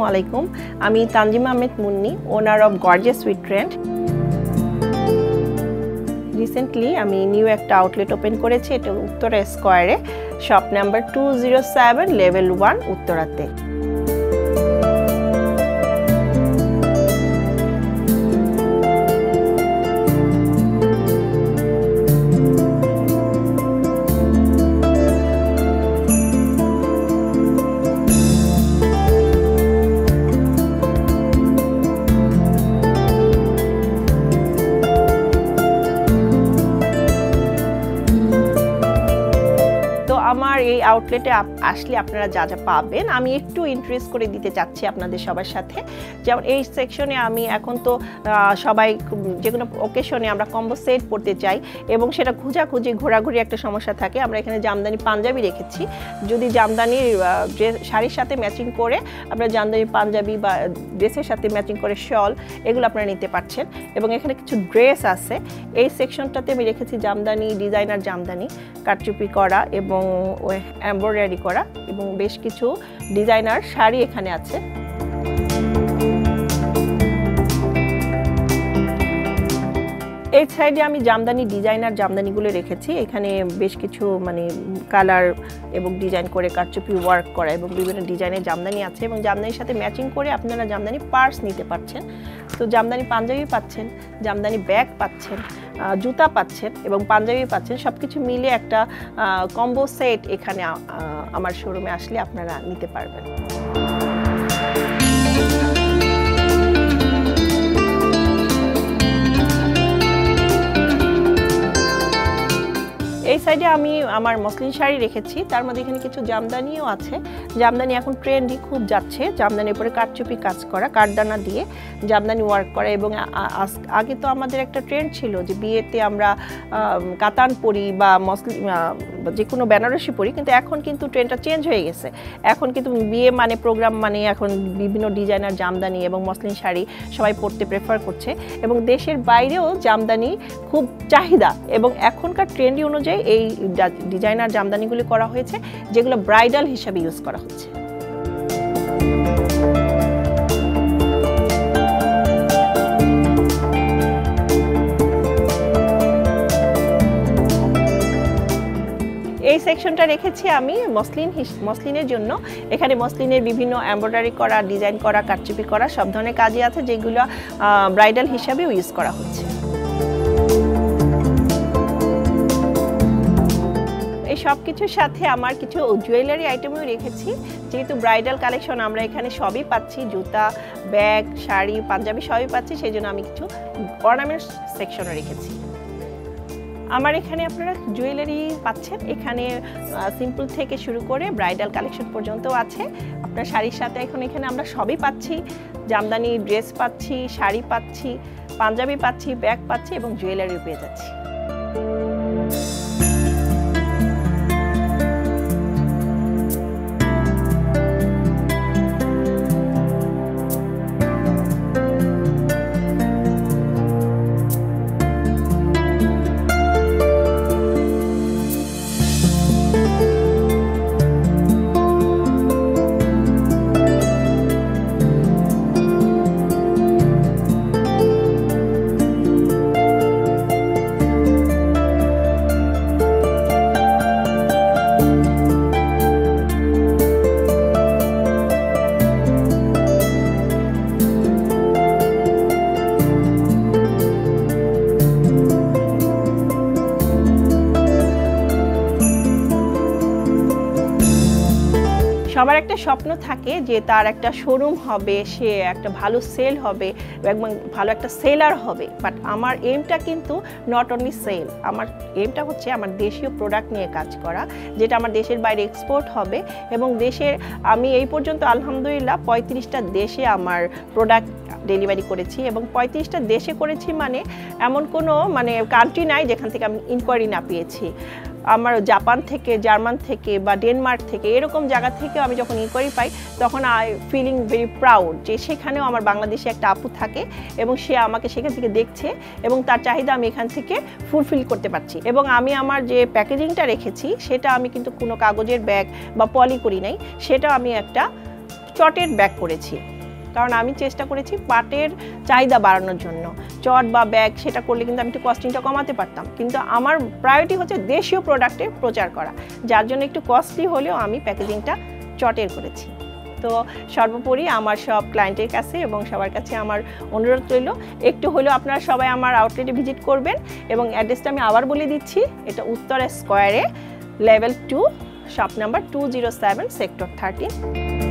আলাইকুম, আমি তানজিমা আহমেদ মুন্নি, ওনার of gorgeous sweet trend. Recently আমি নিউ একটা আউটলেট ওপেন করেছি, এটা উত্তরা স্কোয়ারে, শপ নাম্বার 207, লেভেল 1, উত্তরাতে। আমার এই আউটলেটে আসলে আপনারা যা যা পাবেন আমি একটু ইন্ট্রোডিউস করে দিতে চাচ্ছি আপনাদের সবার সাথে। যেমন এই সেকশনে আমি এখন তো সবাই যে কোনো ওকেশনে আমরা কম্বো সেট পড়তে চাই এবং সেটা খোঁজাখুঁজি ঘোরাঘুরি একটা সমস্যা থাকে। আমরা এখানে জামদানি পাঞ্জাবি রেখেছি, যদি জামদানির শাড়ির সাথে ম্যাচিং করে আপনারা জামদানি পাঞ্জাবি বা ড্রেসের সাথে ম্যাচিং করে শল এগুলো আপনারা নিতে পারছেন। এবং এখানে কিছু ড্রেস আছে, এই সেকশনটাতে আমি রেখেছি জামদানি, ডিজাইনার জামদানি কারচুপি করা এবং এমব্রয়ডারি করা, এবং বেশ কিছু ডিজাইনার শাড়ি এখানে আছে। এই সাইডে আমি জামদানি ডিজাইনার জামদানিগুলো রেখেছি, এখানে বেশ কিছু মানে কালার এবং ডিজাইন করে কারচুপি ওয়ার্ক করা এবং বিভিন্ন ডিজাইনের জামদানি আছে, এবং জামদানির সাথে ম্যাচিং করে আপনারা জামদানি পার্স নিতে পারছেন। তো জামদানি পাঞ্জাবি পাচ্ছেন, জামদানি ব্যাগ পাচ্ছেন, জুতা পাচ্ছেন এবং পাঞ্জাবি পাচ্ছেন, সব কিছু মিলে একটা কম্বো সেট এখানে আমার শোরুমে আসলে আপনারা নিতে পারবেন। এই সাইডে আমি আমার মসলিন শাড়ি রেখেছি, তার মধ্যে এখানে কিছু জামদানিও আছে। জামদানি এখন ট্রেন্ডই খুব যাচ্ছে, জামদানির উপরে কারচুপি কাজ করা, কাঠদানা দিয়ে জামদানি ওয়ার্ক করা। এবং আগে তো আমাদের একটা ট্রেন্ড ছিল যে বিয়েতে আমরা কাতান পরি বা যে কোনো বেনারসি পরি, কিন্তু এখন কিন্তু ট্রেন্ডটা চেঞ্জ হয়ে গেছে। এখন কিন্তু বিয়ে মানে প্রোগ্রাম মানে এখন বিভিন্ন ডিজাইনার জামদানি এবং মসলিন শাড়ি সবাই পরতে প্রেফার করছে, এবং দেশের বাইরেও জামদানি খুব চাহিদা। এবং এখনকার ট্রেন্ডি অনুযায়ী এই ডিজাইনার জামদানিগুলি করা হয়েছে, যেগুলো ব্রাইডাল হিসাবে ইউজ করা হচ্ছে। এই সেকশনটা রেখেছি আমি মসলিনের জন্য। এখানে মসলিনের বিভিন্ন এমব্রয়ডারি করা, ডিজাইন করা, কারচুপি করা সব ধরনের কাজই আছে, যেগুলো ব্রাইডাল হিসাবেও ইউজ করা হচ্ছে। এই সব কিছুর সাথে আমার কিছু জুয়েলারি আইটেমও রেখেছি, যেহেতু ব্রাইডাল কালেকশন আমরা এখানে সবই পাচ্ছি, জুতা, ব্যাগ, শাড়ি, পাঞ্জাবি সবই পাচ্ছি, সেই জন্য আমি কিছু অর্নামেন্টস সেকশনও রেখেছি। আমার এখানে আপনারা জুয়েলারি পাচ্ছেন, এখানে সিম্পল থেকে শুরু করে ব্রাইডাল কালেকশন পর্যন্ত আছে। আপনার শাড়ির সাথে এখন এখানে আমরা সবই পাচ্ছি, জামদানি ড্রেস পাচ্ছি, শাড়ি পাচ্ছি, পাঞ্জাবি পাচ্ছি, ব্যাগ পাচ্ছি এবং জুয়েলারিও পেয়ে যাচ্ছি। সবার একটা স্বপ্ন থাকে যে তার একটা শোরুম হবে, সে একটা ভালো সেল হবে এবং ভালো একটা সেলার হবে। বাট আমার এইমটা কিন্তু নট অনলি সেল, আমার এইমটা হচ্ছে আমার দেশীয় প্রোডাক্ট নিয়ে কাজ করা, যেটা আমার দেশের বাইরে এক্সপোর্ট হবে। এবং দেশের আমি এই পর্যন্ত আলহামদুলিল্লাহ 35টা দেশে আমার প্রোডাক্ট ডেলিভারি করেছি, এবং 35টা দেশে করেছি মানে এমন কোনো কান্ট্রি নাই যেখান থেকে আমি ইনকোয়ারি না পেয়েছি। আমার জাপান থেকে, জার্মান থেকে বা ডেনমার্ক থেকে এরকম জায়গা থেকে আমি যখন ইনকোয়ারি পাই তখন আই ফিলিং ভেরি প্রাউড যে সেখানেও আমার বাংলাদেশে একটা আপু থাকে এবং সে আমাকে সেখান থেকে দেখছে এবং তার চাহিদা আমি এখান থেকে ফুলফিল করতে পারছি। এবং আমি আমার যে প্যাকেজিংটা রেখেছি সেটা আমি কিন্তু কোনো কাগজের ব্যাগ বা পলি করি নাই, সেটা আমি একটা চটের ব্যাগ করেছি। কারণ আমি চেষ্টা করেছি পাটের চাহিদা বাড়ানোর জন্য। চট বা ব্যাগ সেটা করলে কিন্তু আমি একটু কস্টিংটা কমাতে পারতাম, কিন্তু আমার প্রায়োরিটি হচ্ছে দেশীয় প্রোডাক্টের প্রচার করা, যার জন্য একটু কস্টলি হলেও আমি প্যাকেজিংটা চটের করেছি। তো সর্বোপরি আমার সব ক্লায়েন্টের কাছে এবং সবার কাছে আমার অনুরোধ রইল, একটু হলেও আপনারা সবাই আমার আউটলেটে ভিজিট করবেন। এবং অ্যাড্রেসটা আমি আবার বলে দিচ্ছি, এটা উত্তরা স্কোয়ারে, লেভেল 2, শপ নাম্বার 207, সেক্টর 13।